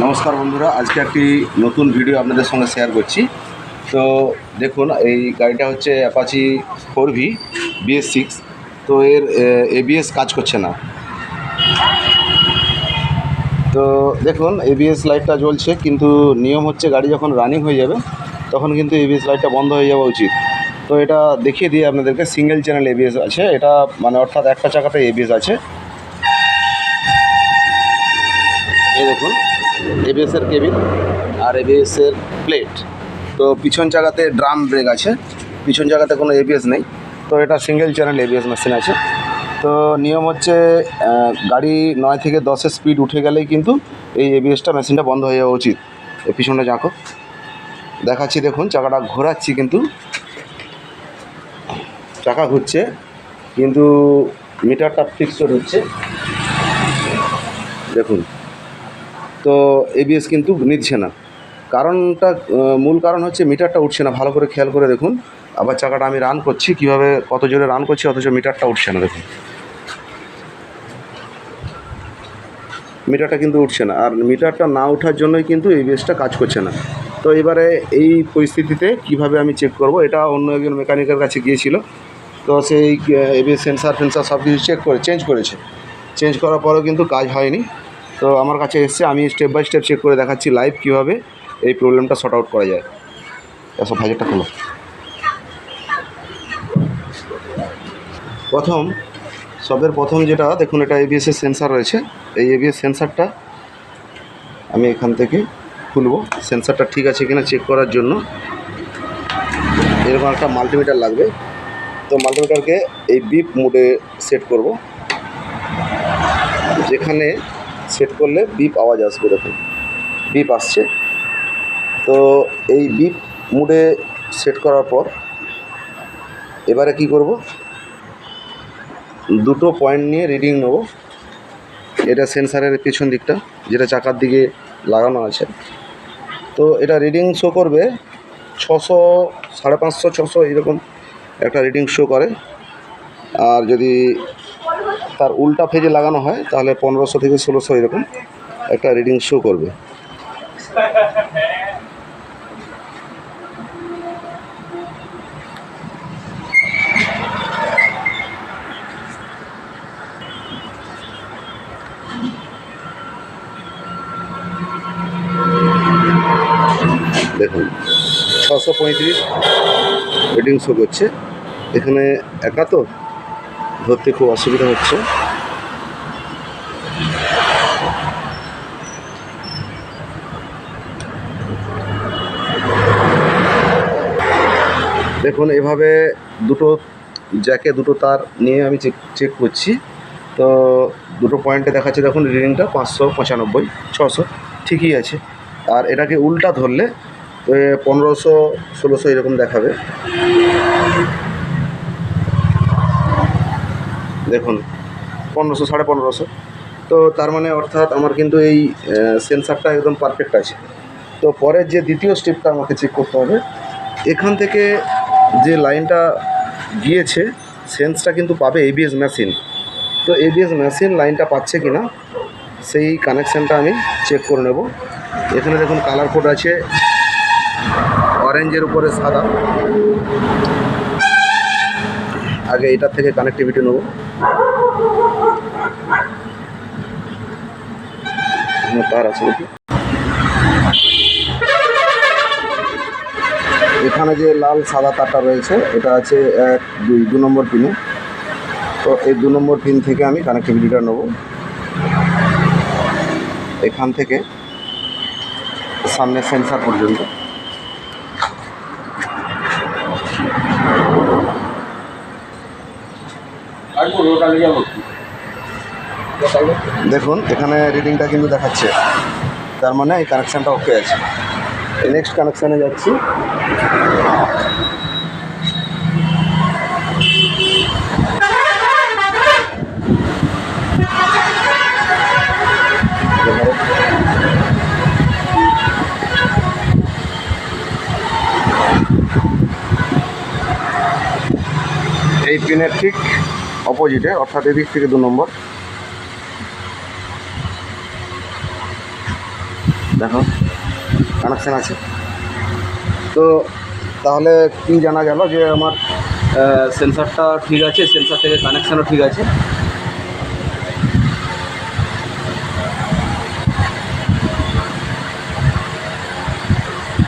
নমস্কার বন্ধুরা, আজকে একটি নতুন ভিডিও আপনাদের সঙ্গে শেয়ার করছি। তো দেখুন, এই গাড়িটা হচ্ছে অ্যাপাচি 4V BS6। তো এর ABS কাজ করছে না। তো দেখুন, ABS লাইটটা জ্বলছে, কিন্তু নিয়ম হচ্ছে গাড়ি যখন রানিং হয়ে যাবে তখন কিন্তু ABS লাইটটা বন্ধ হয়ে যাওয়া উচিত। তো এটা দেখিয়ে দিয়ে আপনাদেরকে, সিঙ্গেল চ্যানেল ABS আছে এটা, মানে অর্থাৎ একটা চাকাতে ABS আছে। এই দেখুন, ABS-এর কেবিন আর ABS-এর প্লেট। তো পিছন চাকাতে ড্রাম ব্রেক আছে, পিছন চাকাতে কোনো ABS নেই। তো এটা সিঙ্গেল চ্যানেল ABS মেশিন আছে। তো নিয়ম হচ্ছে গাড়ি 9 থেকে 10-এর স্পিড উঠে গেলেই কিন্তু এই ABS-টা মেশিনটা বন্ধ হয়ে যাওয়া উচিত। এই পিছনটা যাকো দেখাচ্ছি, দেখুন চাকাটা ঘোরাচ্ছি, কিন্তু চাকা ঘুরছে কিন্তু মিটারটা ফিক্সড হচ্ছে, দেখুন। তো ABS কিন্তু নিচ্ছে না। কারণটা, মূল কারণ হচ্ছে মিটারটা উঠছে না। ভালো করে খেয়াল করে দেখুন। আবার চাকাটা আমি রান করছি, কীভাবে কত জোরে রান করছি, অথচ মিটারটা উঠছে না। দেখুন, মিটারটা কিন্তু উঠছে না। আর মিটারটা না ওঠার জন্যই কিন্তু ABS-টা কাজ করছে না। তো এবারে এই পরিস্থিতিতে কিভাবে আমি চেক করব, এটা অন্য একজন মেকানিকের কাছে গিয়েছিল। তো সেই ABS সেন্সার সব কিছু চেঞ্জ করেছে। চেঞ্জ করার পরেও কিন্তু কাজ হয়নি। তো আমার কাছে এসছে, আমি স্টেপ বাই স্টেপ চেক করে দেখাচ্ছি লাইভ কীভাবে এই প্রবলেমটা সর্ট আউট করা যায়। এসব ভাইজারটা খোলো। সবের প্রথম যেটা দেখুন, এটা ABS-এর সেন্সার রয়েছে। এই ABS সেন্সারটা আমি এখান থেকে খুলবো, সেন্সারটা ঠিক আছে কিনা চেক করার জন্য। এরকম একটা মাল্টিমিটার লাগবে। তো মাল্টিমিটারকে এই বিপ মোডে সেট করব, যেখানে সেট করলে বিপ আওয়াজ আসবে। দেখুন, বিপ আসছে। তো এই বিপ মোডে সেট করার পর এবারে কি করব, দুটো পয়েন্ট নিয়ে রিডিং নেব। এটা সেন্সারের পিছন দিকটা, যেটা চাকার দিকে লাগানো আছে। তো এটা রিডিং শো করবে 600, 550, 600 এরকম একটা রিডিং শো করে। আর যদি তার উল্টা ফেজে লাগানো হয় তাহলে 1500 থেকে 1600 এরকম একটা রিডিং শো করবে। দেখুন, 635 রিডিং শো করছে। এখানে একা তো ধরতে খুব অসুবিধা হচ্ছে। দেখুন, এভাবে দুটো জ্যাকে দুটো তার নিয়ে আমি চেক করছি। তো দুটো পয়েন্টে দেখাচ্ছে, দেখুন রিডিংটা 595, 600 ঠিকই আছে। আর এটাকে উল্টা ধরলে 1500, 1600 এরকম দেখাবে। দেখুন, 1500, 1550। তো তার মানে অর্থাৎ আমার কিন্তু এই সেন্সারটা একদম পারফেক্ট আছে। তো পরের যে দ্বিতীয় স্টেপটা আমাকে চেক করতে হবে, এখান থেকে যে লাইনটা গিয়েছে সেন্সটা কিন্তু পাবে ABS মেশিন। তো ABS মেশিন লাইনটা পাচ্ছে কি না সেই কানেকশানটা আমি চেক করে নেব। এখানে দেখুন কালার কোড আছে, অরেঞ্জের উপরে সাদা। আগে এটার থেকে কানেক্টিভিটি নেব। তার আছে নাকি, এখানে যে লাল সাদা তারটা রয়েছে এটা আছে 1, 2 নম্বর পিনে। তো এই 2 নম্বর পিন থেকে আমি কানেক্টিভিটিটা নেব, এখান থেকে সামনে সেন্সার পর্যন্ত। দেখুন, এখানে রিডিংটা কিন্তু দেখাচ্ছে, তার মানে এই কানেকশানটা ওকে আছে। নেক্সট কানেকশানে যাচ্ছি। এই পিনের ঠিক অপোজিটে, অর্থাৎ এদিক থেকে 2 নম্বর। দেখো কানেকশান আছে। তো তাহলে কি জানা গেল যে আমার সেন্সারটা ঠিক আছে, সেন্সার থেকে কানেকশানও ঠিক আছে।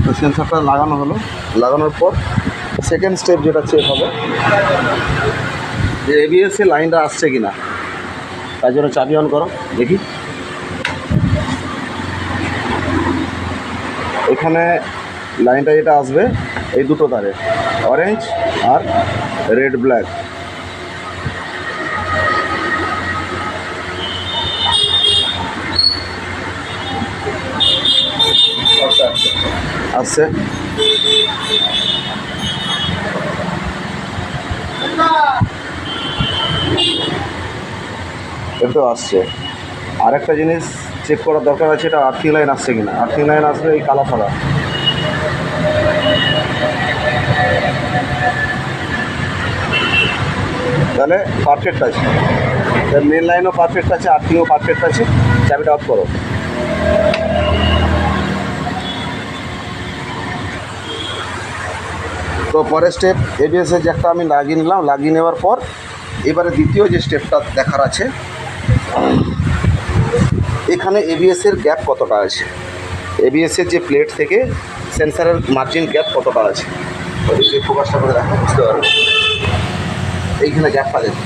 তো সেন্সারটা লাগানো হলো, লাগানোর পর সেকেন্ড স্টেপ যেটা চেক হবে যে এবিএসে লাইনটা আসছে কি না। তার জন্য চাবি অন করো দেখি। এখানে লাইনটা যেটা আসবে এই দুটো তারে, অরেঞ্জ আর রেড ব্ল্যাক। আসছে, এতো আসছে। আরেকটা জিনিস চেক করার দরকার আছে, এটা আর্থিং লাইন আসছে কিনা। আর্থিং লাইন আসলে এই কালা ফালা, তাহলে পারফেক্ট আছে। মেন লাইনও পারফেক্ট আছে, আর্থিংও পারফেক্ট আছে। চাবিটা অফ করো। তো পরের স্টেপ এবিএসের জ্যাকটা আমি লাগিয়ে নিলাম। লাগিয়ে নেওয়ার পর এবারে দ্বিতীয় যে স্টেপটা দেখার আছে, এখানে এবিএসের গ্যাপ কতটা আছে, এবিএসের যে প্লেট থেকে সেন্সারের মার্জিন গ্যাপ কতটা আছে। ওই ফোকাসটা করে দেখো, বুঝতে পারবে। এইখানে গ্যাপটা দেখো,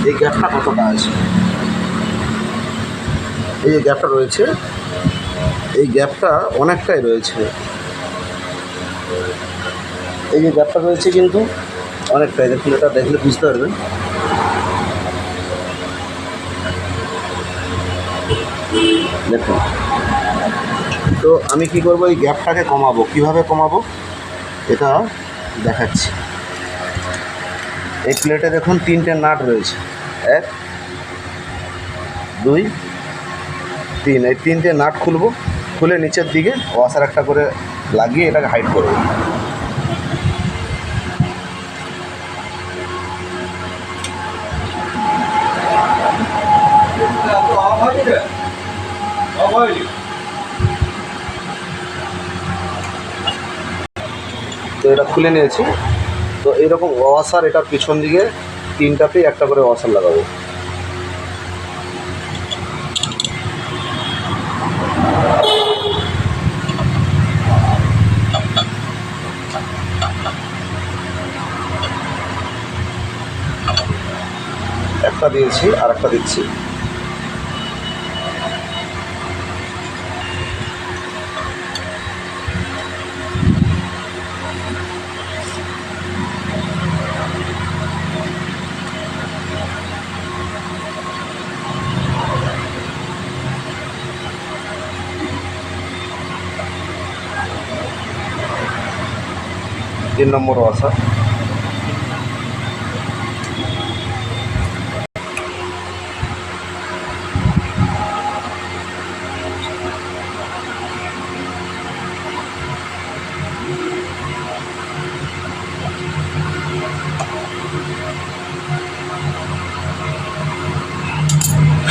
এই গ্যাপটা কতটা আছে। এই যে গ্যাপটা রয়েছে, এই গ্যাপটা অনেকটাই রয়েছে। এই যে গ্যাপটা রয়েছে কিন্তু অনেকটাই, দেখুন, এটা দেখলে বুঝতে পারবেন। দেখুন, তো আমি কি করব, এই গ্যাপটাকে কমাবো। কিভাবে কমাবো এটা দেখাচ্ছি। এই প্লেটে দেখুন 3টে নাট রয়েছে, 1 2 3। এই 3টে নাট খুলবো, খুলে নিচের দিকে ওয়াসার একটা করে লাগিয়ে এটাকে হাইড করবো। তো এটা খুলে নিয়েছি। তো এইরকম ওয়াসার এটার পিছন দিকে 3টাতেই একটা করে ওয়াসার লাগাবো। একটা দিয়েছি, আর একটা দিচ্ছি। তিন নম্বর ওয়াসার।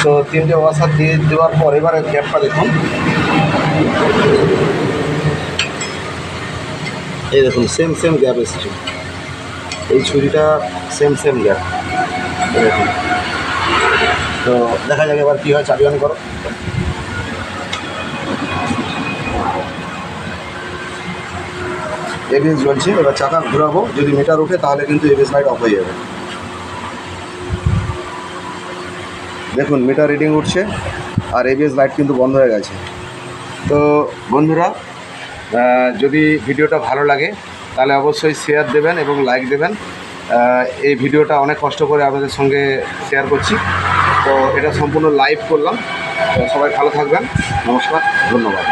তো 3টে ওয়াসার দিয়ে দেওয়ার পর এবারে গ্যাপটা দেখুন। এই দেখুন সেম গ্যাপ এসছে, এই ছুরিটা সেম গ্যাপ দেখুন। তো দেখা যাক এবার কী হয়। চাবি অন করো। এবিএস জ্বলছে। এবার চাকা ঘোরাবো, যদি মিটার ওঠে তাহলে কিন্তু এবিএস লাইট অফ হয়ে যাবে। দেখুন মিটার রিডিং উঠছে আর এবিএস লাইট কিন্তু বন্ধ হয়ে গেছে। তো বন্ধুরা, যদি ভিডিওটা ভালো লাগে তাহলে অবশ্যই শেয়ার দেবেন এবং লাইক দেবেন। এই ভিডিওটা অনেক কষ্ট করে আপনাদের সঙ্গে শেয়ার করছি। তো এটা সম্পূর্ণ লাইভ করলাম। তো সবাই ভালো থাকবেন। নমস্কার, ধন্যবাদ।